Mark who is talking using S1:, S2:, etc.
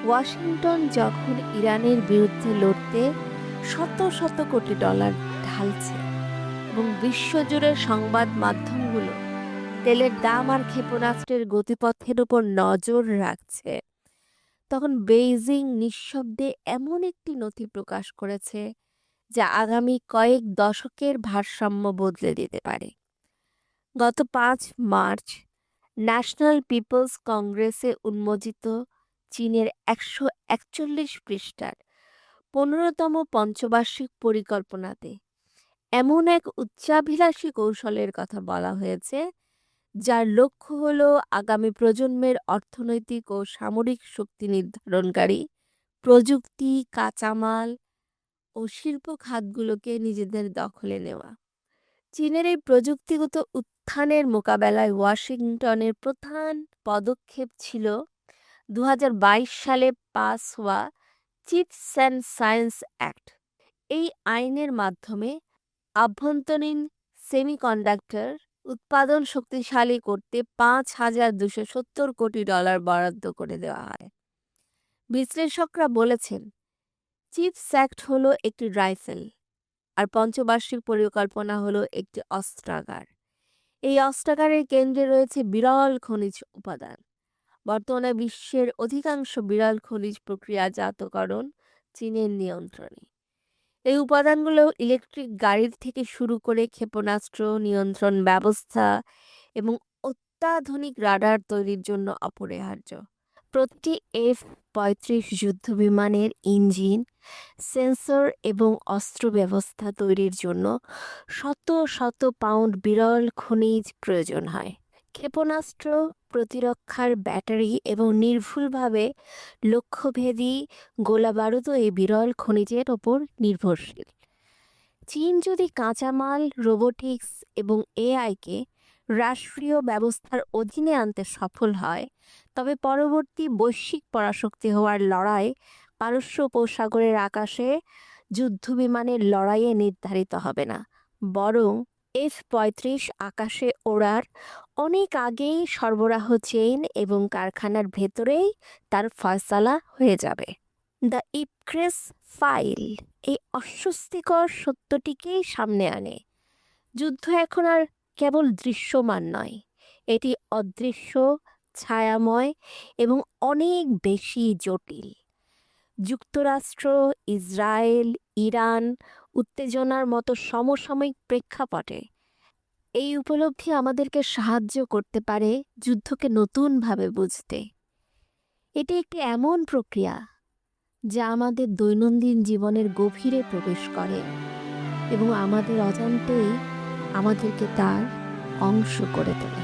S1: Washington যখন ইরানের বিরুদ্ধে লড়তে শত শত কোটি ডলার ঢালছে এবং বিশ্বজুড়ে সংবাদ মাধ্যমগুলো তেলের দাম আর ক্ষেপণাস্ত্রের গতিপথের উপর নজর রাখছে, তখন বেইজিং নিঃশব্দে এমন একটি নথি প্রকাশ করেছে যা আগামী কয়েক দশকের ভারসাম্য বদলে দিতে পারে। গত 5 মার্চ ন্যাশনাল পিপলস কংগ্রেসে উন্মোচিত চীনের 141 পৃষ্ঠার 15তম পঞ্চবার্ষিক পরিকল্পনাতে এমন এক উচ্চাভিলাষী কৌশলের কথা বলা হয়েছে যার লক্ষ্য হল আগামী প্রজন্মের অর্থনৈতিক ও সামরিক শক্তি নির্ধারণকারী প্রযুক্তি, কাঁচামাল ও শিল্প খাতগুলোকে নিজেদের দখলে নেওয়া। চীনের এই প্রযুক্তিগত উত্থানের মোকাবেলায় ওয়াশিংটনের প্রধান পদক্ষেপ ছিল 2022 সালে পাস হওয়া চিপস অ্যান্ড সায়েন্স অ্যাক্ট। এই আইনের মাধ্যমে আভ্যন্তরীণ সেমিকন্ডাক্টর উৎপাদন শক্তিশালী করতে 5,270 কোটি ডলার বরাদ্দ করে দেওয়া হয়। বিশ্লেষকরা বলেছেন, চিপস অ্যাক্ট হলো একটি রাইফেল আর পঞ্চবার্ষিক পরিকল্পনা হলো একটি অস্ত্রাগার। এই অস্ত্রাগারের কেন্দ্রে রয়েছে বিরল খনিজ উপাদান। বর্তমানে বিশ্বের অধিকাংশ বিরল খনিজ প্রক্রিয়াজাতকরণ চীনের নিয়ন্ত্রণে। এই উপাদানগুলো ইলেকট্রিক গাড়ির থেকে শুরু করে ক্ষেপণাস্ত্র নিয়ন্ত্রণ ব্যবস্থা এবং অত্যাধুনিক রাডার তৈরির জন্য অপরিহার্য। প্রতিটি F-35 যুদ্ধবিমানের ইঞ্জিন, সেন্সর এবং অস্ত্র ব্যবস্থা তৈরির জন্য শত শত পাউন্ড বিরল খনিজ প্রয়োজন হয়। ক্ষেপণাস্ত্র, প্রতিরক্ষার ব্যাটারি এবং নির্ভুলভাবে লক্ষ্যভেদী গোলাবারুদও এই বিরল খনিজের ওপর নির্ভরশীল। চীন যদি কাঁচামাল, রোবোটিক্স এবং এআইকে রাষ্ট্রীয় ব্যবস্থার অধীনে আনতে সফল হয়, তবে পরবর্তী বৈশ্বিক পরাশক্তি হওয়ার লড়াই পারস্য উপসাগরের আকাশে যুদ্ধবিমানের লড়াইয়ে নির্ধারিত হবে না, বরং F-35 আকাশে ওড়ার অনেক আগেই সরবরাহ চেইন এবং কারখানার ভেতরেই তার ফয়সালা হয়ে যাবে। দ্য ইপক্রেস ফাইল এই অস্বস্তিকর সত্যটিকেই সামনে আনে। যুদ্ধ এখন আর কেবল দৃশ্যমান নয়, এটি অদৃশ্য, ছায়াময় এবং অনেক বেশি জটিল। যুক্তরাষ্ট্র, ইসরায়েল, ইরান উত্তেজনার মতো সমসাময়িক প্রেক্ষাপটে এই উপলব্ধি আমাদেরকে সাহায্য করতে পারে যুদ্ধকে নতুনভাবে বুঝতে। এটি একটি এমন প্রক্রিয়া যা আমাদের দৈনন্দিন জীবনের গভীরে প্রবেশ করে এবং আমাদের অজান্তেই আমাদেরকে তার অংশ করে তোলে।